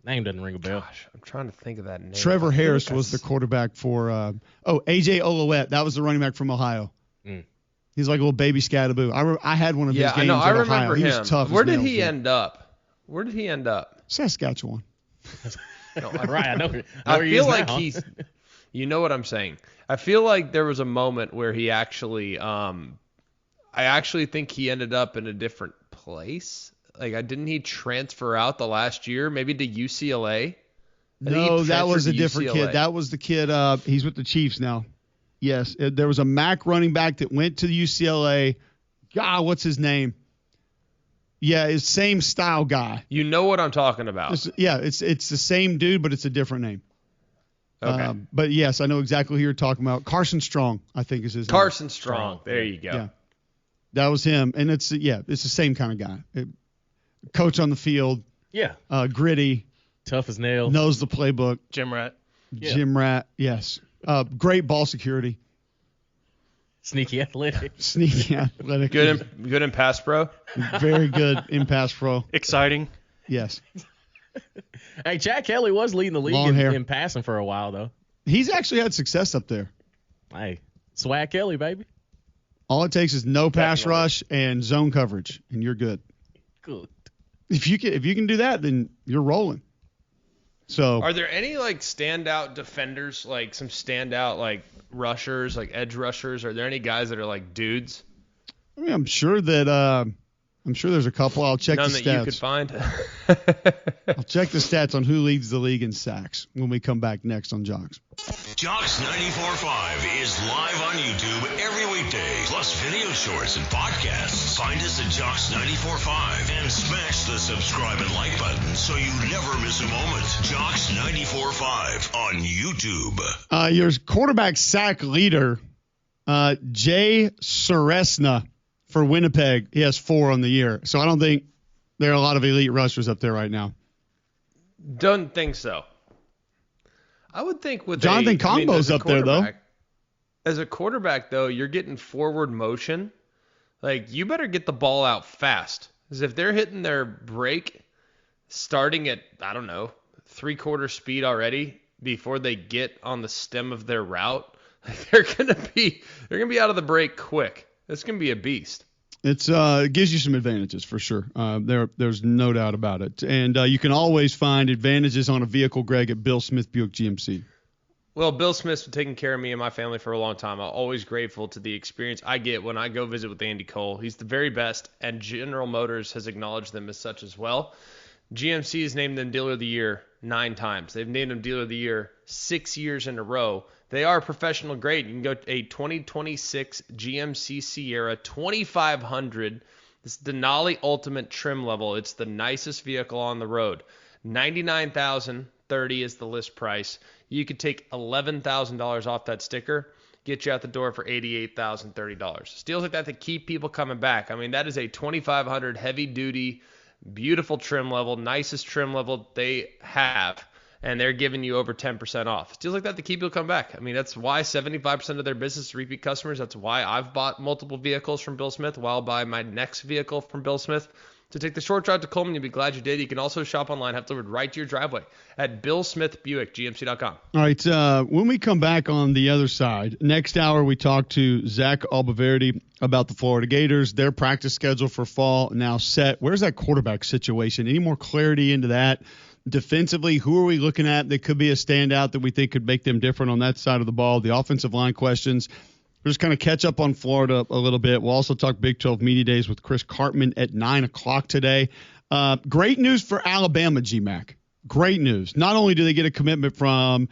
S7: Name doesn't ring a bell.
S3: Gosh, I'm trying to think of that name.
S2: Trevor Harris was the quarterback for AJ Oluwet. That was the running back from Ohio.
S7: Mm.
S2: He's like a little baby Scattaboo. I had one of his games
S3: I know. I
S2: at
S3: remember
S2: Ohio.
S3: him.
S2: He was tough.
S3: Where
S2: as
S3: did
S2: nails,
S3: he
S2: dude.
S3: end up? Where did he end up?
S2: Saskatchewan.
S3: No,
S7: Right, I know.
S3: I feel like
S7: now.
S3: he's. You know what I'm saying? I feel like there was a moment where he actually. I actually think he ended up in a different place. Like, didn't he transfer out the last year, maybe to UCLA?
S2: No, that was a different
S3: UCLA.
S2: kid. That was the kid. He's with the Chiefs now. Yes, there was a MAC running back that went to the UCLA. God, what's his name? Yeah, it's same style guy.
S3: You know what I'm talking about.
S2: It's the same dude, but it's a different name.
S3: Okay.
S2: But yes, I know exactly who you're talking about. Carson Strong, I think is his name.
S3: Carson Strong. There you go.
S2: Yeah, that was him, and it's the same kind of guy. Coach on the field.
S7: Yeah.
S2: Gritty.
S7: Tough as nails.
S2: Knows the playbook.
S4: Jim Rat.
S7: Yeah.
S2: Jim Rat. Yes. Great ball security.
S7: Sneaky athletic.
S2: Sneaky athletic.
S3: Good in pass pro.
S2: Very good in pass pro.
S4: Exciting.
S2: Yes.
S7: Hey, Chad Kelly was leading the
S2: Long
S7: league
S2: hair.
S7: in passing for a while, though.
S2: He's actually had success up there.
S7: Hey, Swag Kelly, baby.
S2: All it takes is no pass
S3: Definitely.
S2: rush and zone coverage, and you're good.
S7: Good.
S2: If you can do that, then you're rolling. So
S3: Are there any like standout defenders, like some standout like rushers, like edge rushers? Are there any guys that are like dudes?
S2: I mean, I'm sure there's a couple. I'll check
S3: None
S2: the
S3: that
S2: stats.
S3: you could find.
S2: I'll check the stats on who leads the league in sacks when we come back next on Jocks.
S1: Jocks 94.5 is live on YouTube every weekday, plus video shorts and podcasts. Find us at Jocks 94.5 and smash the subscribe and like button so you never miss a moment. Jocks 94.5 on YouTube.
S2: Your quarterback sack leader, Jay Suresna for Winnipeg. He has 4 on the year. So I don't think there are a lot of elite rushers up there right now.
S3: Don't think so. I would think with
S2: Jonathan Combo's
S3: as a
S2: up there, though.
S3: quarterback- As a quarterback, though, you're getting forward motion. Like, you better get the ball out fast. Because if they're hitting their break starting at, I don't know, 3/4 speed already before they get on the stem of their route, they're gonna be out of the break quick. It's gonna be a beast.
S2: It gives you some advantages for sure. There's no doubt about it. And you can always find advantages on a vehicle, Greg, at Bill Smith Buick GMC.
S3: Well, Bill Smith's been taking care of me and my family for a long time. I'm always grateful to the experience I get when I go visit with Andy Cole. He's the very best, and General Motors has acknowledged them as such as well. GMC has named them Dealer of the Year 9 times. They've named them Dealer of the Year 6 years in a row. They are professional grade. You can go to a 2026 GMC Sierra 2500. This is Denali Ultimate trim level. It's the nicest vehicle on the road. $99,030 is the list price. You could take $11,000 off that sticker, get you out the door for $88,030. Deals like that keep people coming back. I mean, that is a 2500 heavy duty, beautiful trim level, nicest trim level they have. And they're giving you over 10% off. Deals like that keep people come back. I mean, that's why 75% of their business is repeat customers. That's why I've bought multiple vehicles from Bill Smith. While I'll buy my next vehicle from Bill Smith. To take the short drive to Coleman, you'll be glad you did. You can also shop online, have delivered right to your driveway at BillSmithBuickGMC.com.
S2: All right, when we come back on the other side, next hour we talk to Zach Albaverdi about the Florida Gators, their practice schedule for fall now set. Where's that quarterback situation? Any more clarity into that? Defensively, who are we looking at that could be a standout that we think could make them different on that side of the ball? The offensive line questions. We'll just kind of catch up on Florida a little bit. We'll also talk Big 12 Media Days with Chris Cartman at 9 o'clock today. Great news for Alabama, GMAC. Great news. Not only do they get a commitment from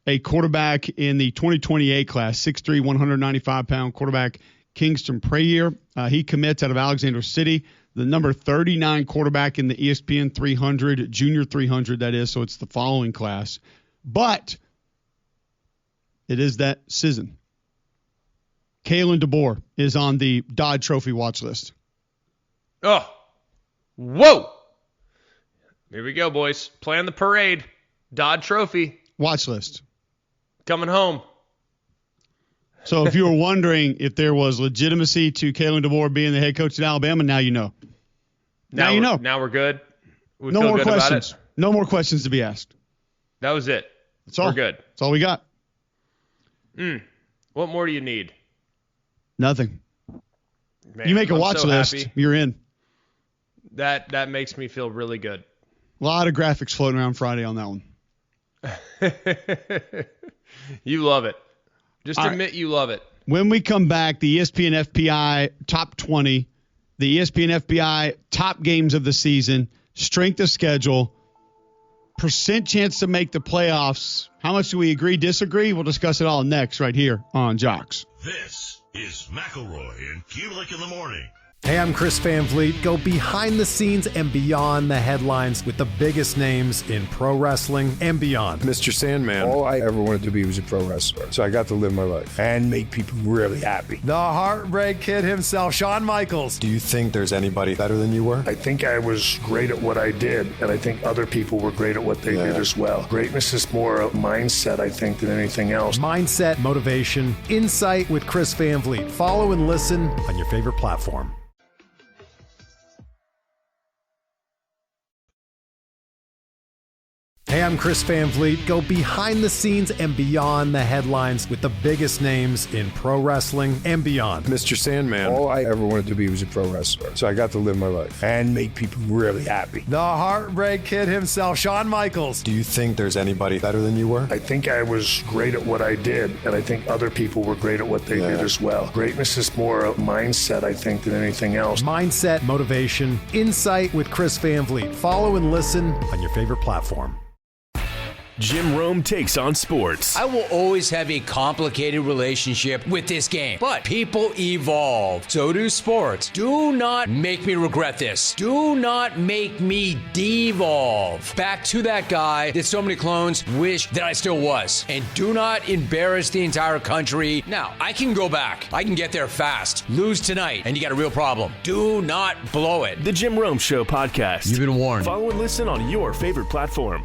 S2: a quarterback in the 2028 class, 6'3", 195-pound quarterback Kingston Prayer. He commits out of Alexander City, the number 39 quarterback in the ESPN 300, junior 300, that is, so it's the following class. But it is that season. Kalen DeBoer is on the Dodd Trophy watch list.
S3: Oh, whoa. Here we go, boys. Plan the parade. Dodd Trophy.
S2: Watch list.
S3: Coming home.
S2: So if you were wondering if there was legitimacy to Kalen DeBoer being the head coach at Alabama, now you know. Now you know.
S3: Now we're good. We
S2: no
S3: feel
S2: more
S3: good
S2: questions.
S3: About it.
S2: No more questions to be asked.
S3: That was it.
S2: That's all.
S3: We're good.
S2: That's all we got.
S3: What more do you need?
S2: Nothing.
S3: Man,
S2: you make a
S3: I'm
S2: watch
S3: so
S2: list,
S3: happy.
S2: you're in.
S3: That makes me feel really good.
S2: A lot of graphics floating around Friday on that one.
S3: You love it. Just
S2: all
S3: admit you love it.
S2: When we come back, the ESPN FPI top 20, the ESPN FPI top games of the season, strength of schedule, percent chance to make the playoffs. How much do we agree, disagree? We'll discuss it all next right here on Jocks.
S1: This is McElroy and Cubelic in the morning.
S8: Hey, I'm Chris Van Vliet. Go behind the scenes and beyond the headlines with the biggest names in pro wrestling and beyond.
S9: Mr. Sandman. All I ever wanted to be was a pro wrestler. So I got to live my life and make people really happy.
S8: The Heartbreak Kid himself, Shawn Michaels.
S10: Do you think there's anybody better than you were?
S9: I think I was great at what I did, and I think other people were great at what they did as well. Greatness is more a mindset, I think, than anything else.
S8: Mindset, motivation, insight with Chris Van Vliet. Follow and listen on your favorite platform. Hey, I'm Chris Van Vliet. Go behind the scenes and beyond the headlines with the biggest names in pro wrestling and beyond.
S9: Mr. Sandman. All I ever wanted to be was a pro wrestler. So I got to live my life and make people really happy.
S8: The Heartbreak Kid himself, Shawn Michaels.
S10: Do you think there's anybody better than you were?
S9: I think I was great at what I did, and I think other people were great at what they did as well. Greatness is more a mindset, I think, than anything else.
S8: Mindset, motivation, insight with Chris Van Vliet. Follow and listen on your favorite platform.
S11: Jim Rome takes on sports.
S12: I will always have a complicated relationship with this game, but people evolve. So do sports. Do not make me regret this. Do not make me devolve back to that guy that so many clones wish that I still was. And do not embarrass the entire country. Now, I can go back. I can get there fast. Lose tonight, and you got a real problem. Do not blow it.
S11: The Jim Rome Show podcast.
S12: You've been warned.
S11: Follow and listen on your favorite platform.